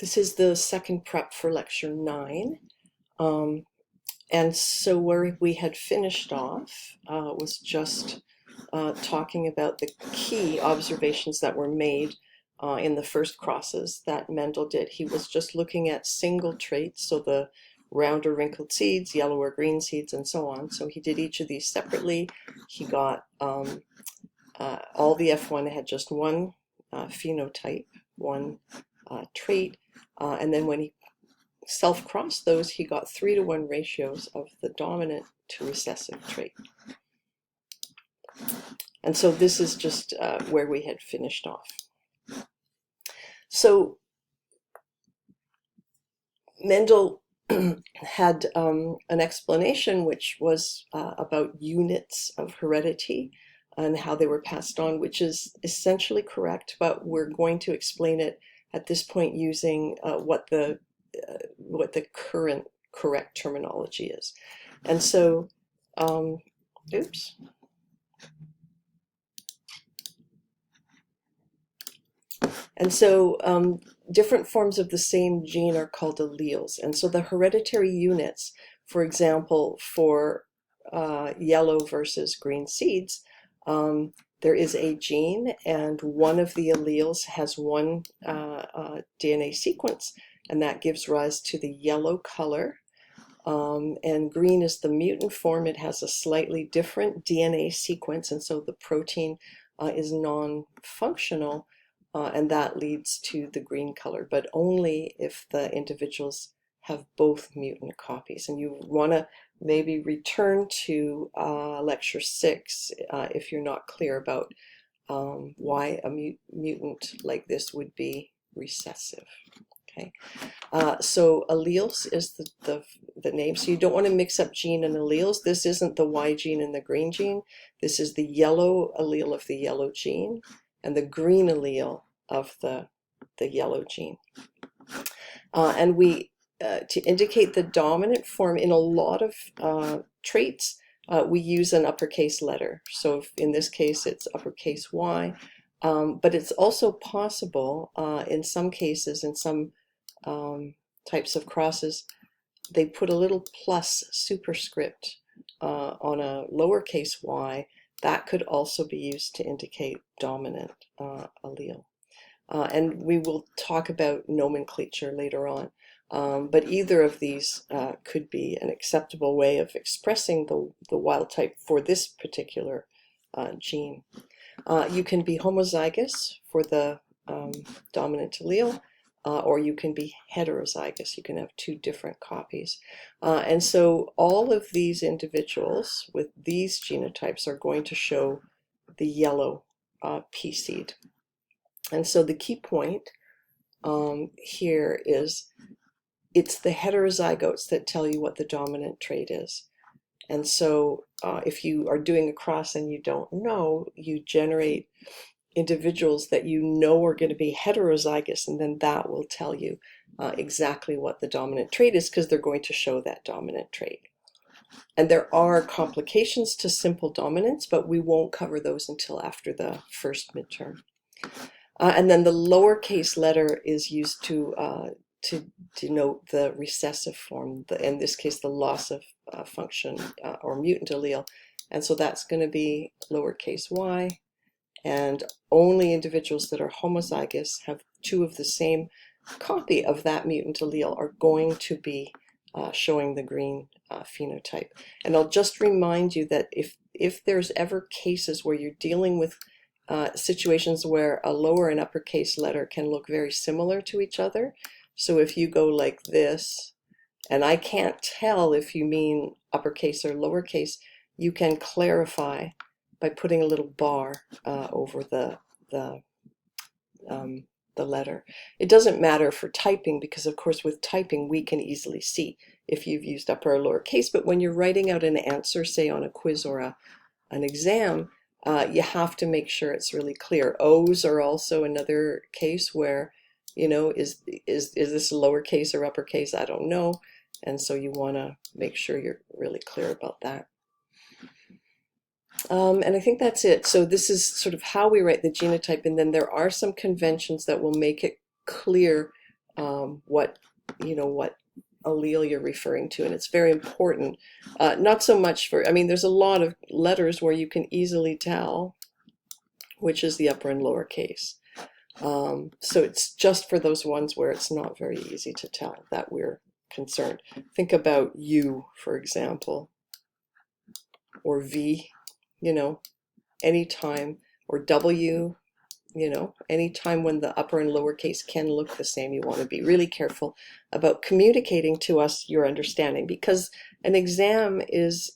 This is the second prep for lecture 9. And so where we had finished off was just talking about the key observations that were made in the first crosses that Mendel did. He was just looking at single traits, so the round or wrinkled seeds, yellow or green seeds, and so on. So he did each of these separately. He got all the F1 had just one phenotype, one trait, and then when he self-crossed those, he got 3-to-1 ratios of the dominant to recessive trait. And so this is just where we had finished off. So Mendel had an explanation which was about units of heredity and how they were passed on, which is essentially correct, but we're going to explain it at this point using what the current correct terminology is. And so, oops. And so different forms of the same gene are called alleles. And so the hereditary units, for example, for yellow versus green seeds, there is a gene and one of the alleles has one DNA sequence, and that gives rise to the yellow color. And green is the mutant form. It has a slightly different DNA sequence, and so the protein is non-functional, and that leads to the green color, but only if the individuals have both mutant copies. And you want to maybe return to lecture 6 if you're not clear about why a mutant like this would be recessive. Okay, so alleles is the name. So you don't want to mix up gene and alleles. This isn't the Y gene and the green gene. This is the yellow allele of the yellow gene and the green allele of the yellow gene. And we, to indicate the dominant form in a lot of traits, we use an uppercase letter. So if in this case it's uppercase Y, but it's also possible in some cases, in some types of crosses, they put a little plus superscript on a lowercase y. That could also be used to indicate dominant allele. And we will talk about nomenclature later on. But either of these could be an acceptable way of expressing the wild type for this particular gene. You can be homozygous for the dominant allele, or you can be heterozygous. You can have 2 different copies. And so all of these individuals with these genotypes are going to show the yellow pea seed. And so the key point here is it's the heterozygotes that tell you what the dominant trait is. And so if you are doing a cross and you don't know, you generate individuals that you know are going to be heterozygous, and then that will tell you exactly what the dominant trait is, because they're going to show that dominant trait. And there are complications to simple dominance, but we won't cover those until after the first midterm. And then the lowercase letter is used to denote the recessive form, in this case the loss of function or mutant allele. And so that's going to be lowercase y. And only individuals that are homozygous, have 2 of the same copy of that mutant allele, are going to be showing the green phenotype. And I'll just remind you that if there's ever cases where you're dealing with situations where a lower and uppercase letter can look very similar to each other, so if you go like this, and I can't tell if you mean uppercase or lowercase, you can clarify by putting a little bar over the letter. It doesn't matter for typing, because of course with typing we can easily see if you've used upper or lowercase, but when you're writing out an answer, say on a quiz or an exam, you have to make sure it's really clear. O's are also another case where, you know, is this lowercase or uppercase? I don't know. And so you want to make sure you're really clear about that. And I think that's it. So this is sort of how we write the genotype, and then there are some conventions that will make it clear what, what allele you're referring to, and it's very important. Not so much for, I mean, there's a lot of letters where you can easily tell which is the upper and lower case. So it's just for those ones where it's not very easy to tell that we're concerned. Think about U, for example, or V, anytime, or W, anytime when the upper and lower case can look the same, you want to be really careful about communicating to us your understanding, because an exam it's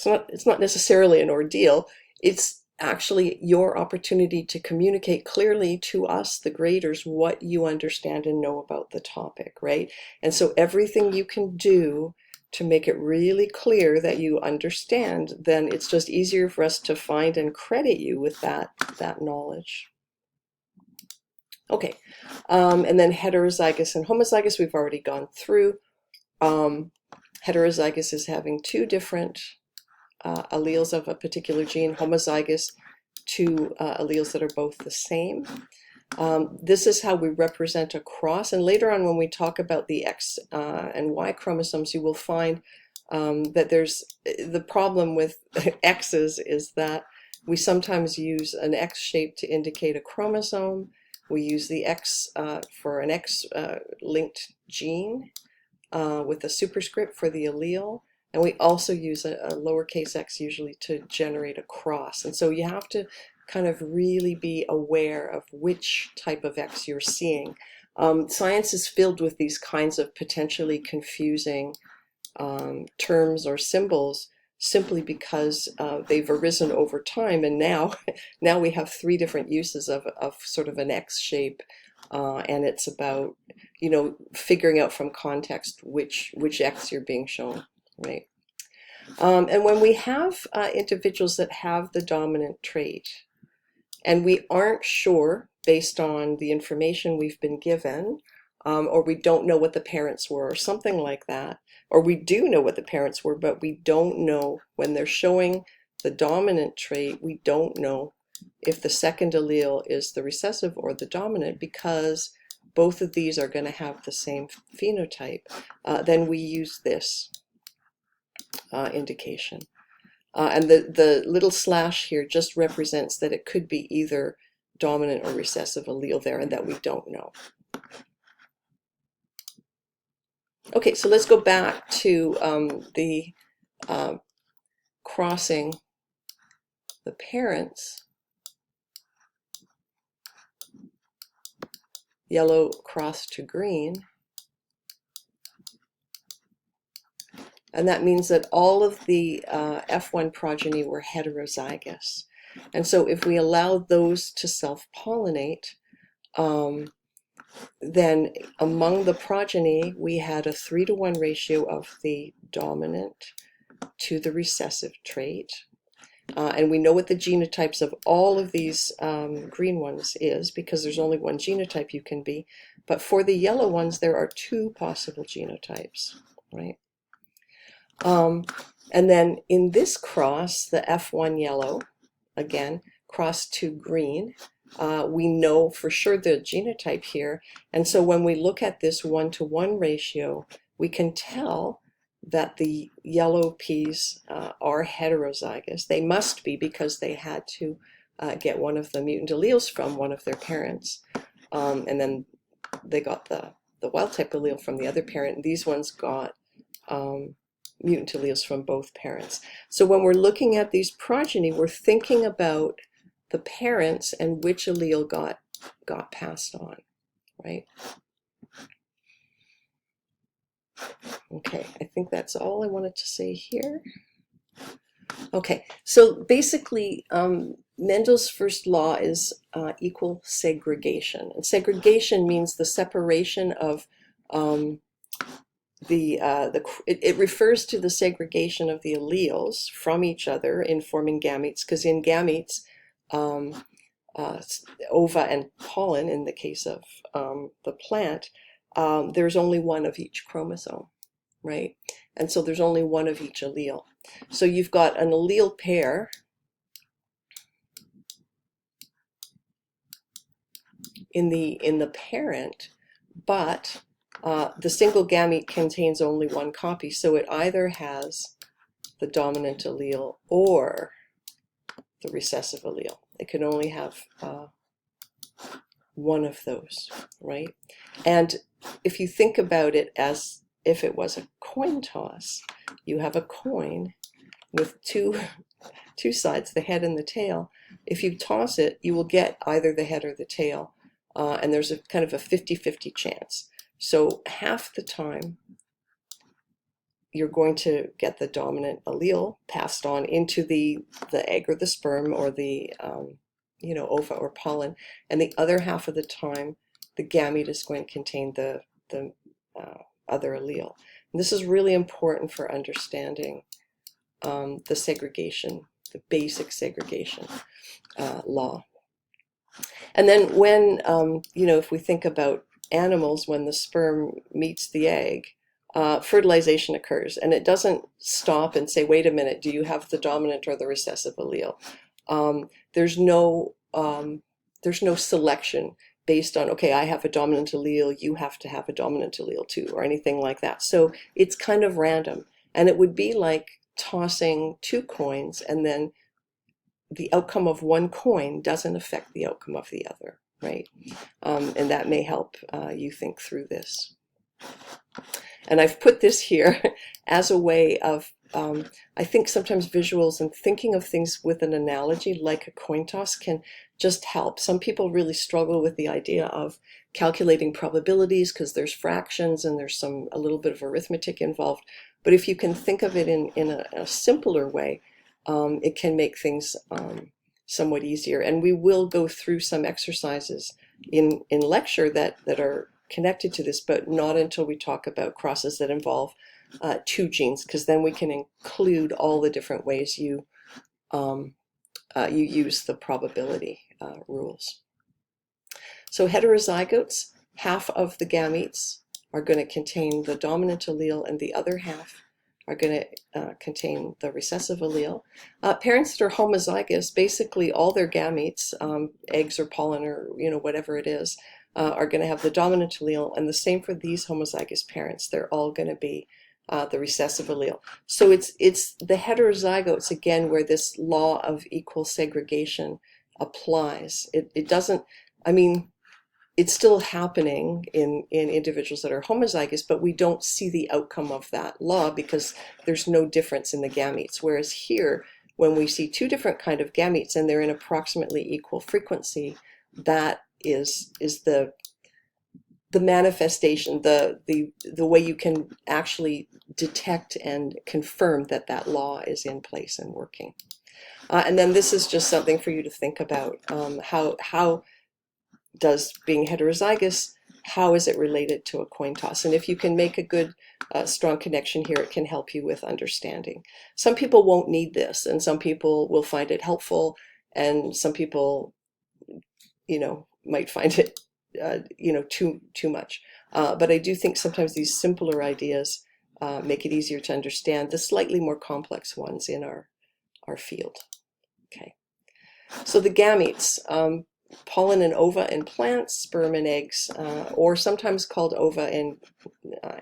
not necessarily an ordeal. It's actually your opportunity to communicate clearly to us, the graders, what you understand and know about the topic, right? And so everything you can do to make it really clear that you understand, then it's just easier for us to find and credit you with that knowledge. Okay, and then heterozygous and homozygous we've already gone through. Heterozygous is having two different alleles of a particular gene, homozygous, two alleles that are both the same. This is how we represent a cross, and later on when we talk about the X and Y chromosomes, you will find that there's the problem with X's is that we sometimes use an X shape to indicate a chromosome. We use the X for an X-linked gene with a superscript for the allele. And we also use a lowercase x usually to generate a cross. And so you have to kind of really be aware of which type of X you're seeing. Science is filled with these kinds of potentially confusing terms or symbols simply because they've arisen over time. And now we have three different uses of sort of an X shape. And it's about, figuring out from context which X you're being shown. Right. And when we have individuals that have the dominant trait, and we aren't sure based on the information we've been given, or we don't know what the parents were, or something like that, or we do know what the parents were, but we don't know when they're showing the dominant trait, we don't know if the second allele is the recessive or the dominant, because both of these are going to have the same phenotype. Then we use this indication. And the little slash here just represents that it could be either dominant or recessive allele there, and that we don't know. Okay, so let's go back to the crossing the parents. Yellow crossed to green. And that means that all of the F1 progeny were heterozygous. And so if we allowed those to self-pollinate, then among the progeny, we had a 3-to-1 ratio of the dominant to the recessive trait. And we know what the genotypes of all of these green ones is, because there's only one genotype you can be. But for the yellow ones, there are two possible genotypes, right? And then in this cross, the F1 yellow, again, crossed to green, we know for sure the genotype here. And so when we look at this 1-to-1 ratio, we can tell that the yellow peas are heterozygous. They must be, because they had to get one of the mutant alleles from one of their parents. And then they got the wild type allele from the other parent. And these ones got mutant alleles from both parents. So when we're looking at these progeny, we're thinking about the parents and which allele got passed on, right? Okay, I think that's all I wanted to say here. Okay, so basically, Mendel's first law is equal segregation. And segregation means the separation of it refers to the segregation of the alleles from each other in forming gametes, because in gametes, ova and pollen, in the case of the plant, there's only one of each chromosome, right? And so there's only one of each allele. So you've got an allele pair in the parent, but the single gamete contains only one copy, so it either has the dominant allele or the recessive allele. It can only have one of those, right? And if you think about it as if it was a coin toss, you have a coin with two sides, the head and the tail. If you toss it, you will get either the head or the tail, and there's a kind of a 50-50 chance. So half the time you're going to get the dominant allele passed on into the egg or the sperm or the ova or pollen, and the other half of the time the gamete is going to contain the other allele. And this is really important for understanding the segregation, the basic segregation law. And then when if we think about animals, when the sperm meets the egg, fertilization occurs, and it doesn't stop and say, wait a minute, do you have the dominant or the recessive allele? There's no selection based on, okay, I have a dominant allele, you have to have a dominant allele too, or anything like that. So it's kind of random, and it would be like tossing two coins, and then the outcome of one coin doesn't affect the outcome of the other, right? And that may help you think through this. And I've put this here as a way of, I think sometimes visuals and thinking of things with an analogy like a coin toss can just help. Some people really struggle with the idea of calculating probabilities because there's fractions and there's a little bit of arithmetic involved. But if you can think of it in a simpler way, it can make things somewhat easier. And we will go through some exercises in lecture that are connected to this, but not until we talk about crosses that involve two genes, because then we can include all the different ways you use the probability rules. So heterozygotes, half of the gametes are going to contain the dominant allele, and the other half are going to contain the recessive allele. Parents that are homozygous, basically all their gametes, eggs or pollen or whatever it is, are going to have the dominant allele, and the same for these homozygous parents. They're all going to be the recessive allele. So it's the heterozygotes, again, where this law of equal segregation applies. It doesn't, I mean, it's still happening in individuals that are homozygous, but we don't see the outcome of that law because there's no difference in the gametes. Whereas here, when we see two different kind of gametes and they're in approximately equal frequency, that is the manifestation, the way you can actually detect and confirm that that law is in place and working. And then this is just something for you to think about. How does being heterozygous, how is it related to a coin toss? And if you can make a good, strong connection here, it can help you with understanding. Some people won't need this, and some people will find it helpful, and some people, might find it, too much. But I do think sometimes these simpler ideas make it easier to understand the slightly more complex ones in our field. Okay, so the gametes. Pollen and ova in plants, sperm and eggs, or sometimes called ova in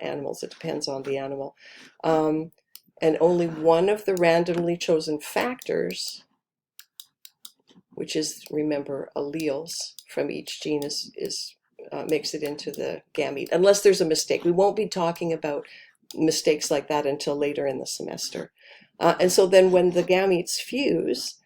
animals. It depends on the animal. And only one of the randomly chosen factors, which is, remember, alleles from each gene, makes it into the gamete, unless there's a mistake. We won't be talking about mistakes like that until later in the semester. And so then when the gametes fuse,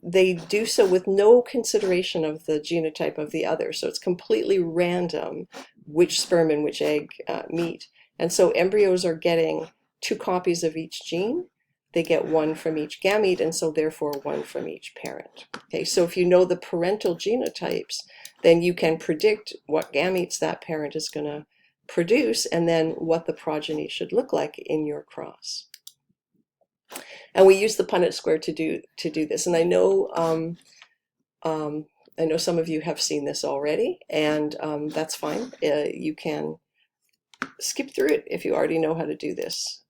they do so with no consideration of the genotype of the other. So it's completely random which sperm and which egg meet. And so embryos are getting two copies of each gene. They get one from each gamete, and so therefore one from each parent. Okay, so if you know the parental genotypes, then you can predict what gametes that parent is going to produce, and then what the progeny should look like in your cross. And we use the Punnett square to do this. And I know some of you have seen this already, and that's fine. You can skip through it if you already know how to do this.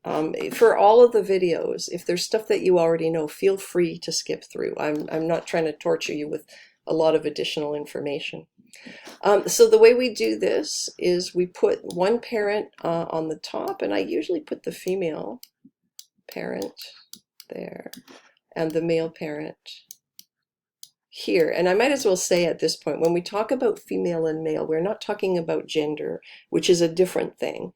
For all of the videos, if there's stuff that you already know, feel free to skip through. I'm not trying to torture you with a lot of additional information. So the way we do this is we put one parent on the top, and I usually put the female parent there and the male parent here. And I might as well say at this point, when we talk about female and male, we're not talking about gender, which is a different thing.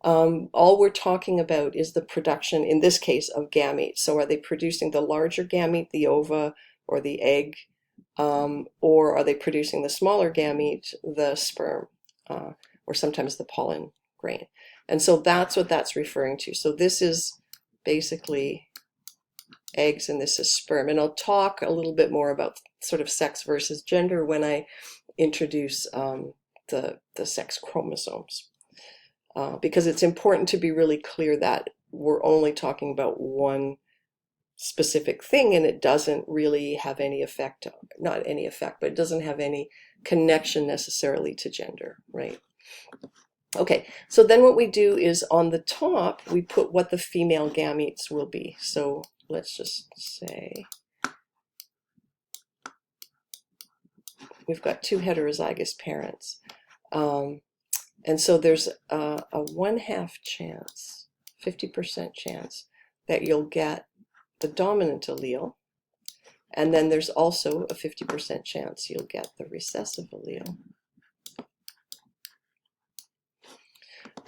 All we're talking about is the production, in this case, of gametes. So are they producing the larger gamete, the ova, or the egg? Or are they producing the smaller gamete, the sperm, or sometimes the pollen grain? And so that's what that's referring to. So this is basically eggs and this is sperm. And I'll talk a little bit more about sort of sex versus gender when I introduce the sex chromosomes. Because it's important to be really clear that we're only talking about one specific thing, and it doesn't really have any effect, not any effect, but it doesn't have any connection necessarily to gender, right? Okay, so then what we do is on the top, we put what the female gametes will be. So let's just say we've got two heterozygous parents. And so there's a 1/2 chance, 50% chance that you'll get the dominant allele, and then there's also a 50% chance you'll get the recessive allele.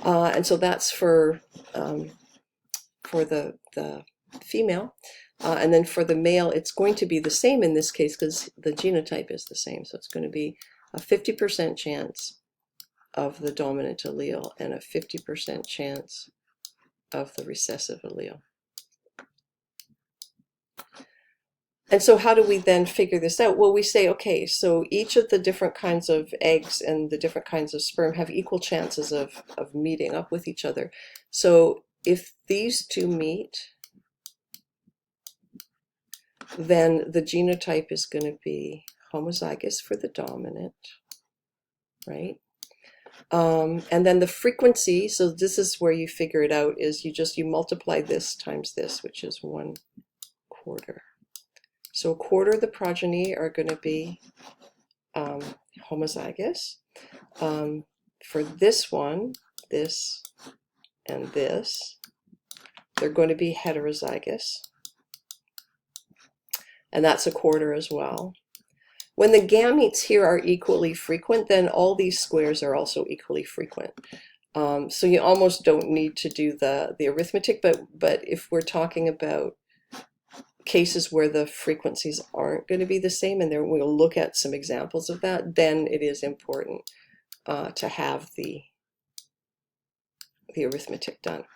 And so that's for the female. And then for the male, it's going to be the same in this case because the genotype is the same. So it's going to be a 50% chance of the dominant allele and a 50% chance of the recessive allele. And so how do we then figure this out? Well, we say, okay, so each of the different kinds of eggs and the different kinds of sperm have equal chances of meeting up with each other. So if these two meet, then the genotype is going to be homozygous for the dominant, right? And then the frequency, so this is where you figure it out, is you multiply this times this, which is 1/4. So 1/4 of the progeny are going to be homozygous. For this one, this, and this, they're going to be heterozygous. And that's 1/4 as well. When the gametes here are equally frequent, then all these squares are also equally frequent. So you almost don't need to do the arithmetic, but if we're talking about cases where the frequencies aren't going to be the same, and then we'll look at some examples of that, then it is important to have the arithmetic done.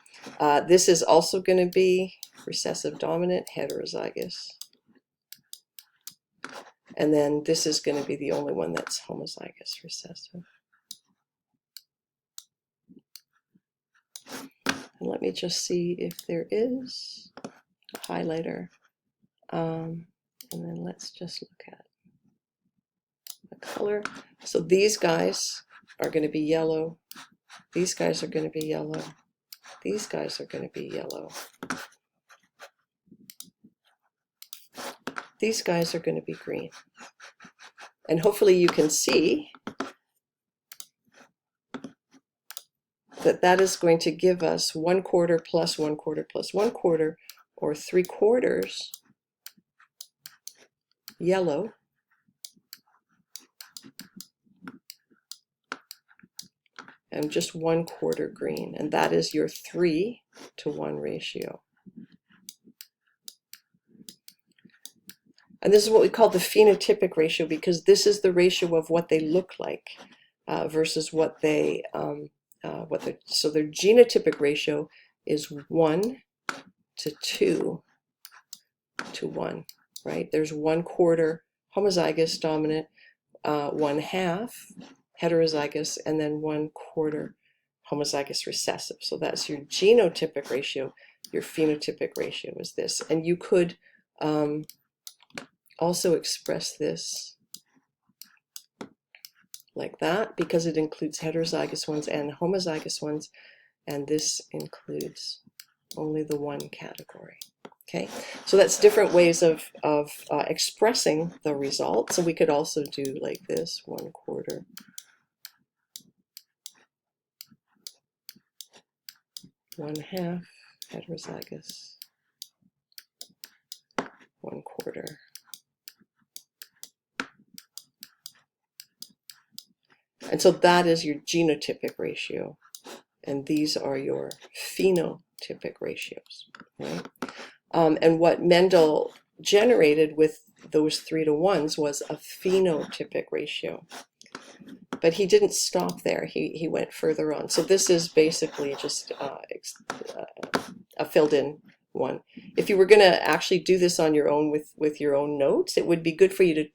This is also going to be recessive dominant, heterozygous. And then this is going to be the only one that's homozygous recessive. And let me just see if there is a highlighter. And then let's just look at the color. So these guys are going to be yellow. These guys are going to be yellow. These guys are going to be yellow. These guys are going to be green. And hopefully you can see that that is going to give us 1/4 plus 1/4 plus 1/4, or 3/4 yellow, and just 1/4 green. And that is your 3:1 ratio. And this is what we call the phenotypic ratio, because this is the ratio of what they look like versus what they, so their genotypic ratio is 1:2:1, right? There's 1/4 homozygous dominant, 1/2 heterozygous, and then 1/4 homozygous recessive. So that's your genotypic ratio. Your phenotypic ratio is this. And you could also express this like that, because it includes heterozygous ones and homozygous ones, and this includes only the one category. Okay, so that's different ways of expressing the result. So we could also do like this: 1/4, 1/2, heterozygous, 1/4. And so that is your genotypic ratio, and these are your phenotypic ratios, right? And what Mendel generated with those 3-to-1s was a phenotypic ratio. But he didn't stop there. He went further on. So this is basically just a filled in one. If you were going to actually do this on your own with your own notes, it would be good for you to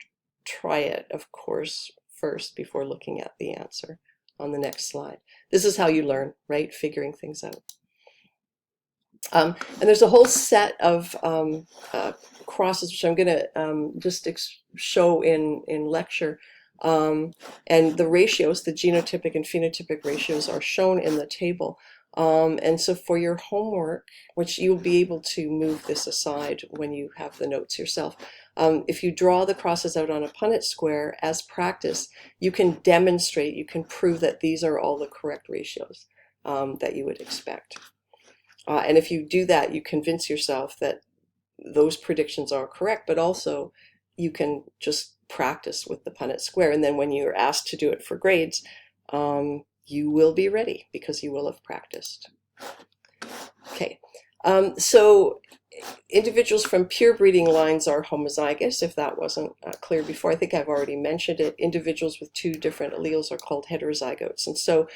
try it, of course, first before looking at the answer on the next slide. This is how you learn, right? Figuring things out. And there's a whole set of crosses, which I'm going to just show in lecture. And the ratios, the genotypic and phenotypic ratios, are shown in the table. And so for your homework, which you'll be able to move this aside when you have the notes yourself, if you draw the crosses out on a Punnett square as practice, you can demonstrate, you can prove that these are all the correct ratios that you would expect. And if you do that, you convince yourself that those predictions are correct, but also you can just practice with the Punnett square. And then when you're asked to do it for grades, you will be ready because you will have practiced. Okay, so individuals from pure breeding lines are homozygous, if that wasn't clear before. I think I've already mentioned it. Individuals with 2 different alleles are called heterozygotes. And so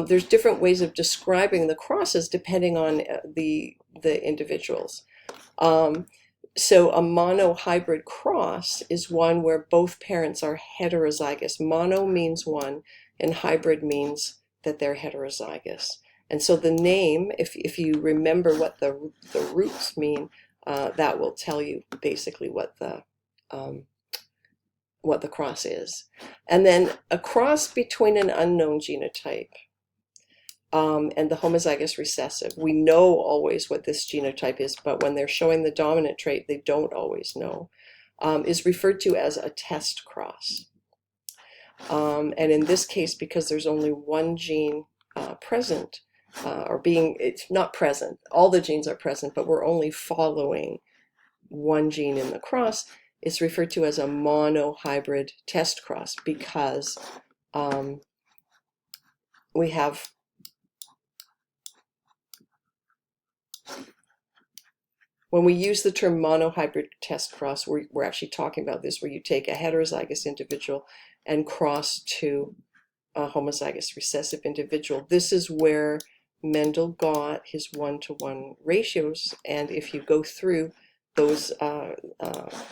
there's different ways of describing the crosses depending on the individuals. So a monohybrid cross is one where both parents are heterozygous. Mono means one, and hybrid means that they're heterozygous. And so the name, if you remember what the roots mean, that will tell you basically what the cross is. And then a cross between an unknown genotype and the homozygous recessive. We know always what this genotype is, but when they're showing the dominant trait, they don't always know, is referred to as a test cross. And in this case, because there's only one gene present, it's not present, all the genes are present, but we're only following one gene in the cross, it's referred to as a monohybrid test cross because we have when we use the term monohybrid test cross, we're actually talking about this, where you take a heterozygous individual and cross to a homozygous recessive individual. This is where Mendel got his 1-to-1 ratios, and if you go through those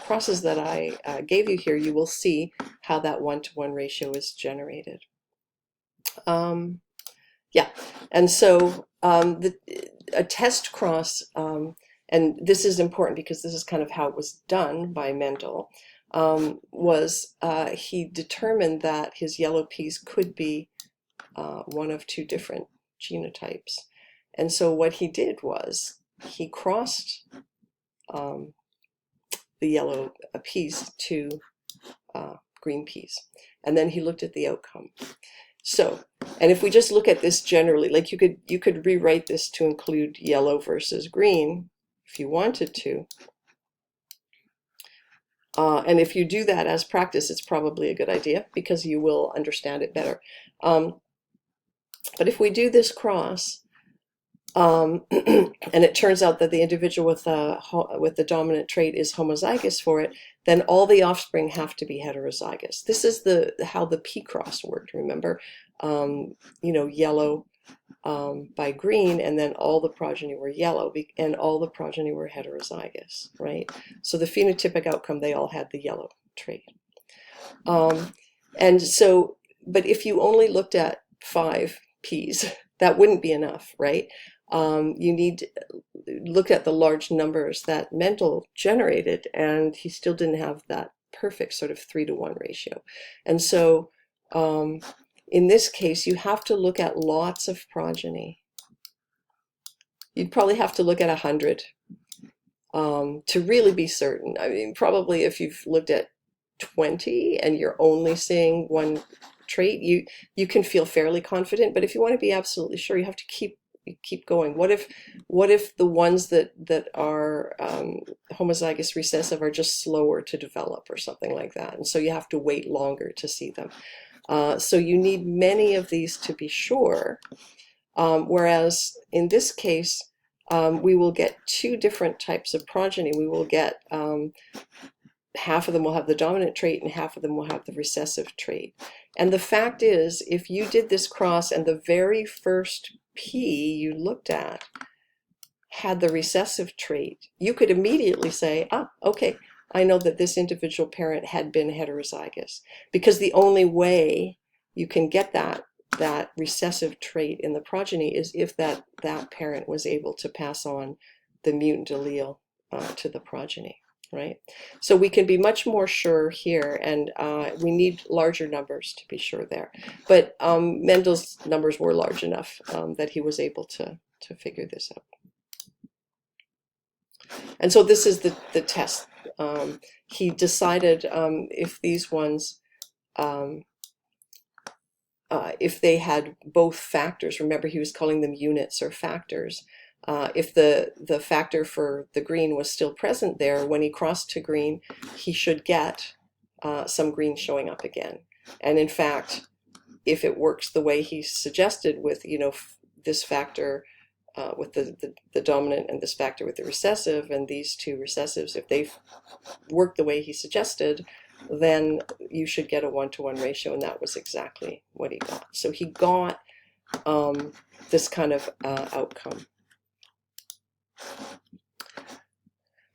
crosses that I gave you here, you will see how that 1-to-1 ratio is generated. Yeah, and so a test cross, and this is important because this is kind of how it was done by Mendel, was he determined that his yellow peas could be one of 2 different genotypes. And so what he did was he crossed the yellow peas to green peas, and then he looked at the outcome. So, and if we just look at this generally, like you could rewrite this to include yellow versus green if you wanted to. And if you do that as practice, it's probably a good idea because you will understand it better. But if we do this cross, and it turns out that the individual with the dominant trait is homozygous for it, then all the offspring have to be heterozygous. This is how the P cross worked. Remember, yellow by green, and then all the progeny were yellow, and all the progeny were heterozygous, right? So the phenotypic outcome, they all had the yellow trait. And so, but if you only looked at 5 P's, that wouldn't be enough, right? You need to look at the large numbers that Mendel generated, and he still didn't have that perfect sort of 3-to-1 ratio. And so in this case, you have to look at lots of progeny. You'd probably have to look at 100. to really be certain. I mean, probably if you've looked at 20 and you're only seeing one trait, you can feel fairly confident. But if you want to be absolutely sure, you have to keep going. What if the ones that are homozygous recessive are just slower to develop or something like that, and so you have to wait longer to see them. So you need many of these to be sure. Whereas in this case, we will get two different types of progeny. We will get half of them will have the dominant trait and half of them will have the recessive trait. And the fact is, if you did this cross and the very first P you looked at had the recessive trait, you could immediately say, okay, I know that this individual parent had been heterozygous, because the only way you can get that recessive trait in the progeny is if that parent was able to pass on the mutant allele to the progeny, right? So we can be much more sure here, and we need larger numbers to be sure there. But Mendel's numbers were large enough that he was able to figure this out. And so this is the test. He decided if these ones, if they had both factors, remember he was calling them units or factors, if the factor for the green was still present there, when he crossed to green, he should get some green showing up again. And in fact, if it works the way he suggested with, this factor with the dominant and this factor with the recessive, and these two recessives, if they work the way he suggested, then you should get a 1-to-1 ratio, and that was exactly what he got. So he got this kind of outcome.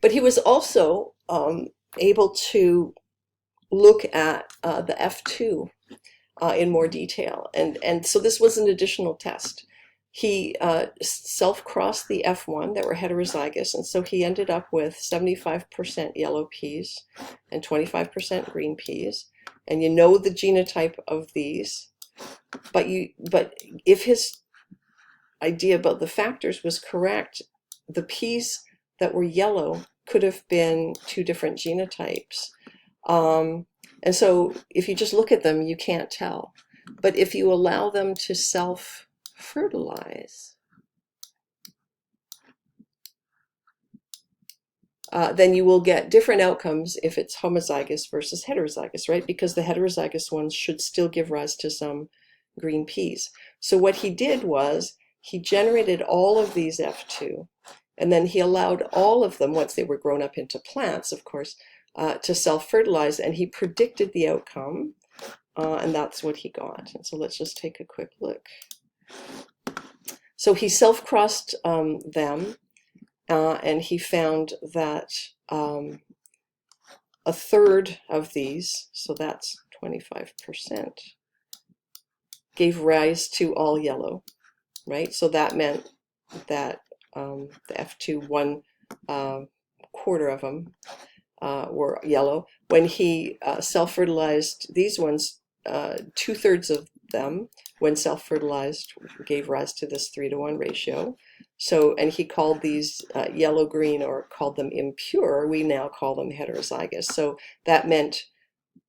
But he was also able to look at the F2 in more detail, and so this was an additional test. He self-crossed the F1 that were heterozygous, and so he ended up with 75% yellow peas and 25% green peas. And you know the genotype of these, but if his idea about the factors was correct, the peas that were yellow could have been two different genotypes. And so if you just look at them, you can't tell. But if you allow them to self-fertilize, then you will get different outcomes if it's homozygous versus heterozygous, right? Because the heterozygous ones should still give rise to some green peas. So what he did was he generated all of these F2, and then he allowed all of them, once they were grown up into plants, of course, to self-fertilize, and he predicted the outcome, and that's what he got. And so let's just take a quick look. So he self-crossed them, and he found that a third of these, so that's 25%, gave rise to all yellow, right? So that meant that the F2, 1/4 of them were yellow. When he self-fertilized these ones, 2/3 of them, when self-fertilized, gave rise to this 3-to-1 ratio. So, and he called these yellow-green, or called them impure. We now call them heterozygous. So that meant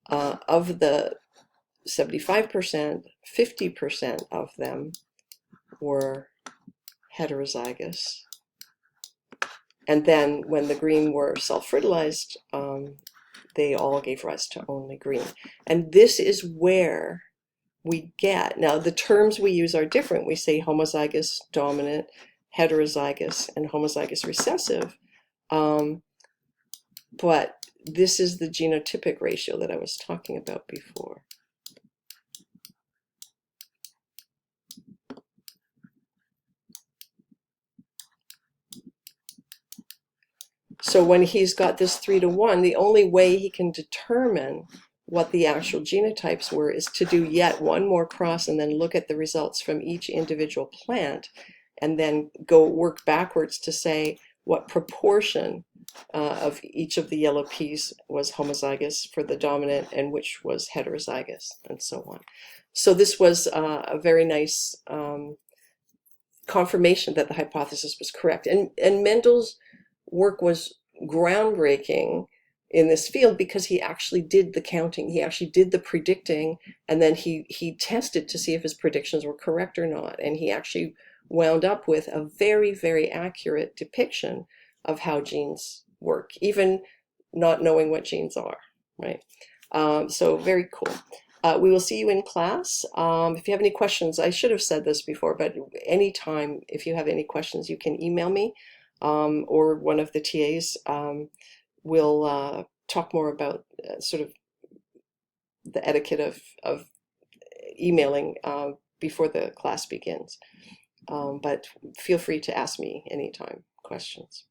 of the 75%, 50% of them were heterozygous. And then when the green were self-fertilized, they all gave rise to only green. And this is where we get, now the terms we use are different. We say homozygous dominant, heterozygous, and homozygous recessive. But this is the genotypic ratio that I was talking about before. So when he's got this 3-to-1, the only way he can determine what the actual genotypes were is to do yet one more cross and then look at the results from each individual plant, and then go work backwards to say what proportion of each of the yellow peas was homozygous for the dominant and which was heterozygous, and so on. So this was a very nice confirmation that the hypothesis was correct. And Mendel's work was groundbreaking in this field because he actually did the counting, he actually did the predicting, and then he tested to see if his predictions were correct or not. And he actually wound up with a very, very accurate depiction of how genes work, even not knowing what genes are, right? So very cool. We will see you in class. If you have any questions, I should have said this before, but anytime, if you have any questions, you can email me, or one of the TAs. We'll talk more about sort of the etiquette of emailing before the class begins. But feel free to ask me anytime questions.